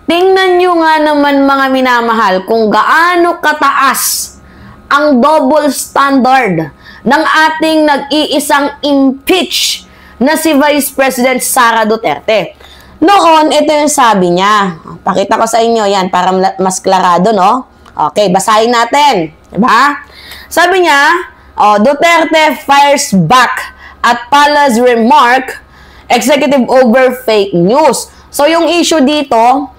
Tingnan nyo nga naman mga minamahal kung gaano kataas ang double standard ng ating nag-iisang impeach na si Vice President Sara Duterte. Noon, ito yung sabi niya. Pakita ko sa inyo yan para mas klarado, no? Okay, basahin natin. Diba? Sabi niya, Duterte fires back at Pala's remark, executive over fake news. So, yung issue dito,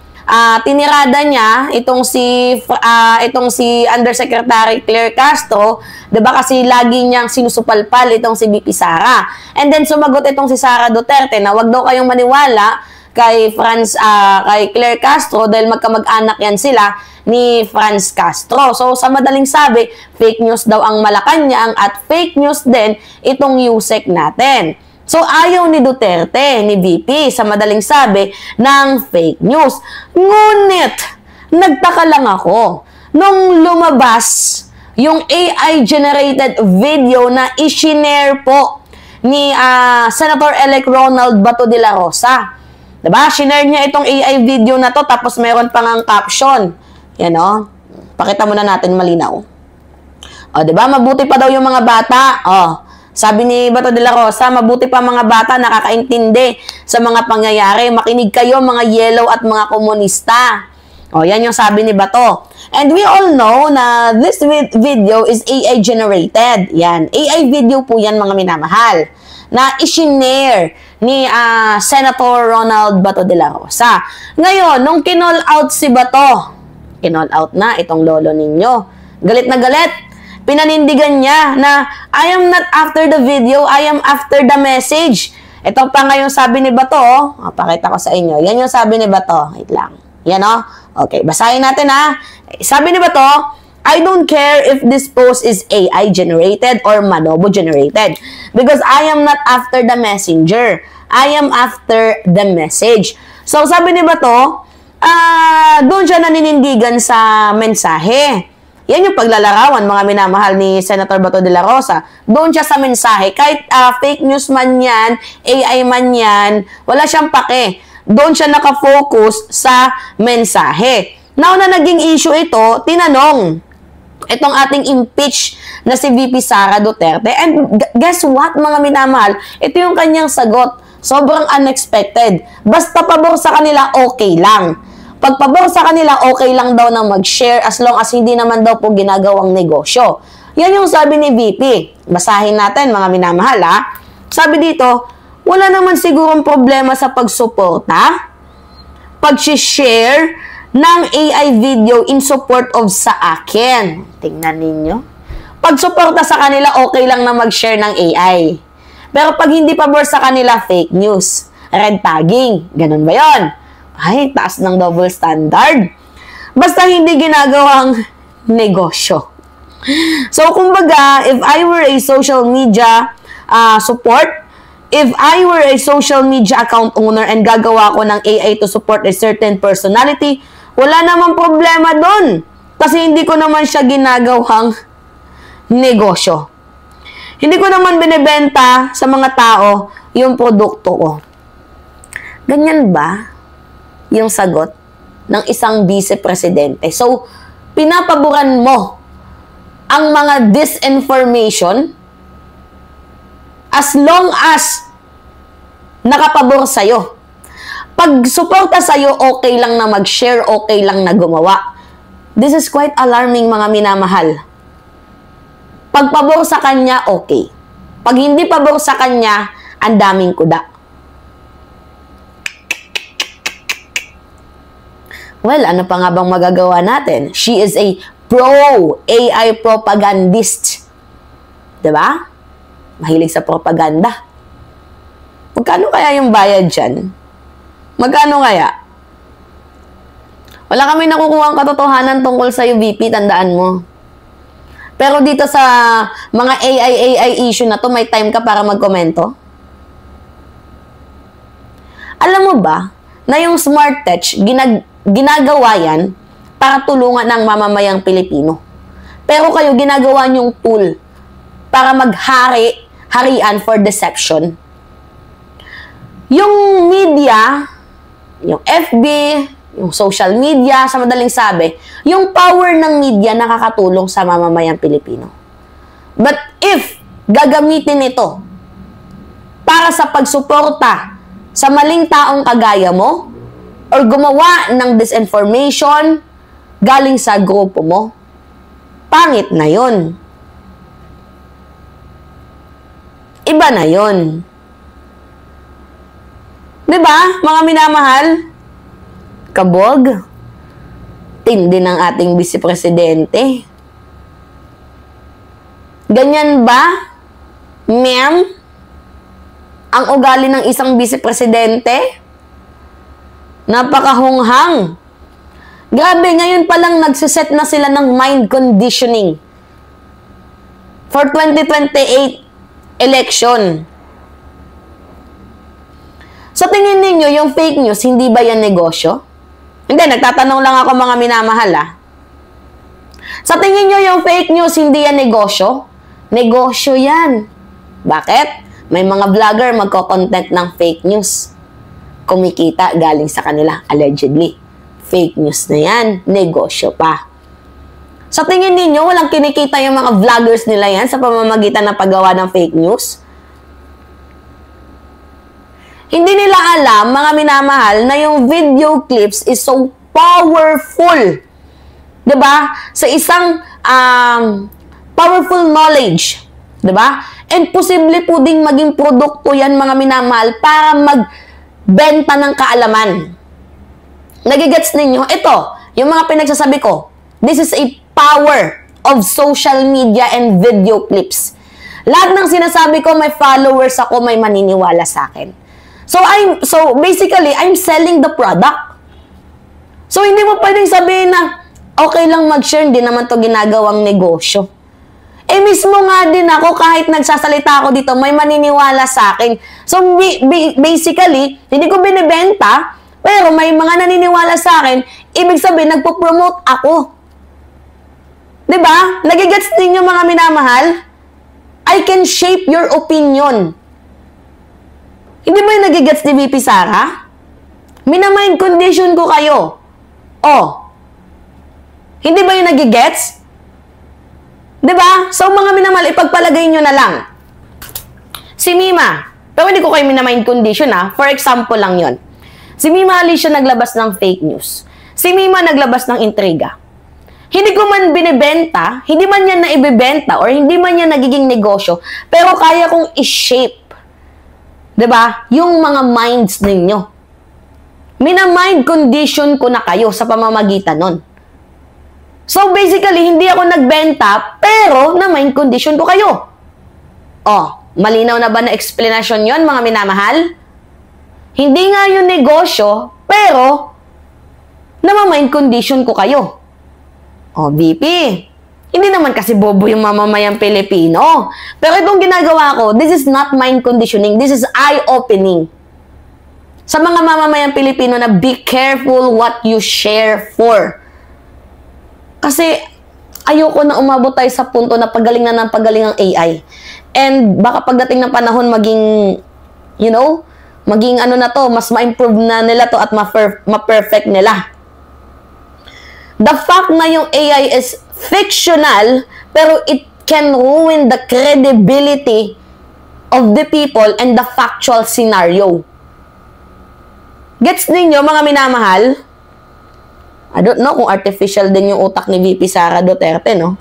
tinirada niya itong si Undersecretary Claire Castro, 'di ba kasi lagi niyang sinusupalpal itong si VP Sara. And then sumagot itong si Sara Duterte na wag daw kayong maniwala kay Claire Castro dahil magkamag-anak yan sila ni Franz Castro. So sa madaling sabi, fake news daw ang Malacanang at fake news din itong Yusek natin. So, ayaw ni Duterte, ni VP, sa madaling sabi, ng fake news. Ngunit, nagtaka lang ako, nung lumabas yung AI-generated video na isinare po ni Senator-elect Ronald Bato de la Rosa. Diba? Sinare niya itong AI video na to, tapos meron pang ang caption. Yan o. Pakita muna natin malinaw. Diba? Mabuti pa daw yung mga bata. Sabi ni Bato de la Rosa, mabuti pa mga bata nakakaintindi sa mga pangyayari. Makinig kayo mga yellow at mga komunista. Yan yung sabi ni Bato. And we all know na this video is AI generated. Yan. AI video po yan mga minamahal. Na isinare ni Senator Ronald Bato de la Rosa. Ngayon, nung kinall out si Bato, kinall out na itong lolo ninyo. Galit na galit. Pinanindigan niya na I am not after the video, I am after the message. Ito pa nga yung sabi ni Bato. Pakita ko sa inyo. Yan yung sabi ni Bato. Wait lang. Yan o. Okay, basahin natin ha. Sabi ni Bato, I don't care if this post is AI generated or Manobo generated because I am not after the messenger. I am after the message. So sabi ni Bato, doon siya naninindigan sa mensahe. Yan yung paglalarawan, mga minamahal ni Senator Bato de la Rosa. Doon siya sa mensahe. Kahit fake news man yan, AI man yan, wala siyang pake. Doon siya nakafocus sa mensahe. Now na naging issue ito, tinanong itong ating impeach na si VP Sara Duterte. And guess what, mga minamahal? Ito yung kanyang sagot. Sobrang unexpected. Basta pabor sa kanila, okay lang. Pagpabor sa kanila, okay lang daw na mag-share as long as hindi naman daw po ginagawang negosyo. Yan yung sabi ni VP. Basahin natin mga minamahal ha. Sabi dito, wala naman sigurong problema sa pagsuporta, pag-share ng AI video in support of sa akin. Tingnan ninyo. Pagsuporta sa kanila, okay lang na mag-share ng AI. Pero pag hindi pabor sa kanila, fake news, red tagging. Ganun ba yon? Ay, taas ng double standard. Basta hindi ginagawang negosyo. So, kumbaga, if I were a social media support, if I were a social media account owner and gagawa ko ng AI to support a certain personality, wala namang problema doon. Kasi hindi ko naman siya ginagawang negosyo. Hindi ko naman binibenta sa mga tao yung produkto ko. Ganyan ba yung sagot ng isang vice-presidente? So, pinapaboran mo ang mga disinformation as long as nakapabor sa'yo. Pag suporta sa'yo, okay lang na mag-share, okay lang na gumawa. This is quite alarming, mga minamahal. Pag pabor sa kanya, okay. Pag hindi pabor sa kanya, ang daming kuda. Well, ano pa nga bang magagawa natin? She is a pro-AI propagandist. Diba? Mahilig sa propaganda. Magkano kaya yung bayad dyan? Magkano kaya? Wala kami nakukuha ang katotohanan tungkol sa VP, tandaan mo. Pero dito sa mga AI issue na to, may time ka para magkomento? Alam mo ba, na yung Smart Tech, ginagawa yan para tulungan ng mamamayang Pilipino. Pero kayo, ginagawa niyong tool para harian for deception. Yung media, yung FB, yung social media, sa madaling sabi, yung power ng media nakakatulong sa mamamayang Pilipino. But if gagamitin ito para sa pagsuporta sa maling taong kagaya mo or gumawa ng disinformation galing sa grupo mo, pangit na yun. Iba na yun. Diba, mga minamahal? Kabog. Tindi ng ating vice-presidente. Ganyan ba, ma'am, ang ugali ng isang vice-presidente? Napakahunghang. Grabe, ngayon pa lang nagsiset na sila ng mind conditioning for 2028 election. Sa tingin ninyo, yung fake news, hindi ba yan negosyo? Hindi, nagtatanong lang ako mga minamahal Sa tingin nyo yung fake news, hindi yan negosyo? Negosyo yan. Bakit? May mga vlogger magko-content ng fake news. Kumikita galing sa kanila, allegedly. Fake news na yan, negosyo pa. Sa tingin ninyo, walang kinikita yung mga vloggers nila yan sa pamamagitan ng paggawa ng fake news? Hindi nila alam, mga minamahal, na yung video clips is so powerful. Diba? Sa isang powerful knowledge. Diba? And posible po ding maging produkto yan, mga minamahal, para magbenta ng kaalaman. Nagigets ninyo? Ito, yung mga pinagsasabi ko, this is a power of social media and video clips. Lahat ng sinasabi ko, may followers ako, may maniniwala sa akin. So basically, I'm selling the product. So, hindi mo pwedeng sabihin na, okay lang mag-share, hindi naman to ginagawang negosyo. Mismo nga din ako, kahit nagsasalita ako dito, may maniniwala sa akin. So, basically, hindi ko binibenta, pero may mga naniniwala sa akin, ibig sabihin, nagpo-promote ako. Diba? Nagigets ninyo, mga minamahal? I can shape your opinion. Hindi ba yung nagigets ni VP Sara? Minamind condition ko kayo. Oh. Hindi ba yung nagigets? Diba? So, mga minamahal, ipagpalagay nyo na lang. Si Mima, pero hindi ko kayo minamind condition For example lang yon. Si Mima Alicia naglabas ng fake news. Si Mima naglabas ng intriga. Hindi ko man binibenta, hindi man yan naibibenta, or hindi man yan nagiging negosyo, pero kaya kong i-shape. Diba? Yung mga minds ninyo. Mina-mind condition ko na kayo sa pamamagitan nun. So, basically, hindi ako nagbenta, pero na-mind condition ko kayo. Oh, malinaw na ba na explanation yon, mga minamahal? Hindi nga yung negosyo, pero na-mind condition ko kayo. Oh, VP, hindi naman kasi bobo yung mamamayang Pilipino. Pero itong ginagawa ko, this is not mind conditioning. This is eye-opening. Sa mga mamamayang Pilipino na be careful what you share for. Kasi ayoko na umabot tayo sa punto na pagaling na ng pagaling ang AI. And baka pagdating ng panahon maging, maging na to, mas ma-improve na nila to at ma-perfect nila. The fact na yung AI is fictional, pero it can ruin the credibility of the people and the factual scenario. Gets ninyo, mga minamahal? I don't know kung artificial din yung utak ni VP Sara Duterte, no?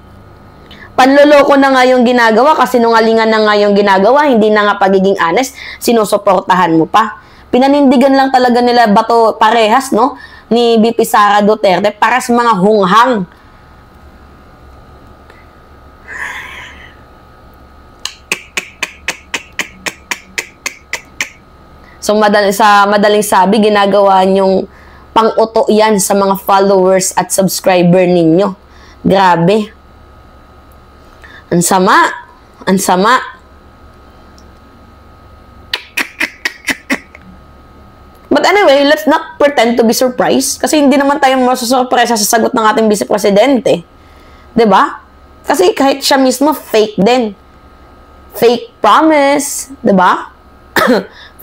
Panloloko na nga yung ginagawa, kasi nungalingan na nga yung ginagawa, hindi na nga pagiging honest, sinusuportahan mo pa. Pinanindigan lang talaga nila bato parehas, no? Ni VP Sara Duterte para sa mga hunghang. So, sa madaling sabi, ginagawa nyong pang-uto yan sa mga followers at subscriber ninyo. Grabe. Ang sama. Ang sama. But anyway, let's not pretend to be surprised. Kasi hindi naman tayo masusurpresa sa sagot ng ating vice-presidente. Diba? Kasi kahit siya mismo, fake din. Fake promise. Diba?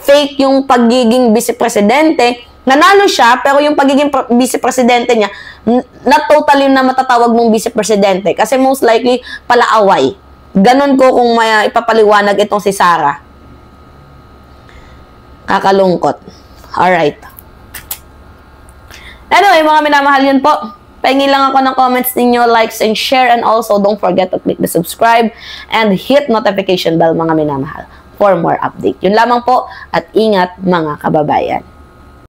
Fake yung pagiging vice-presidente Nanalo siya, pero yung pagiging vice-presidente niya, not totally na matatawag mong vice-presidente. Kasi most likely, palaaway. Ganon ko kung may ipapaliwanag itong si Sara. Kakalungkot. Alright. Anyway, mga minamahal, yun po. Pahingi lang ako ng comments ninyo, likes and share, and also don't forget to click the subscribe and hit notification bell, mga minamahal, for more update. Yun lamang po, at ingat mga kababayan.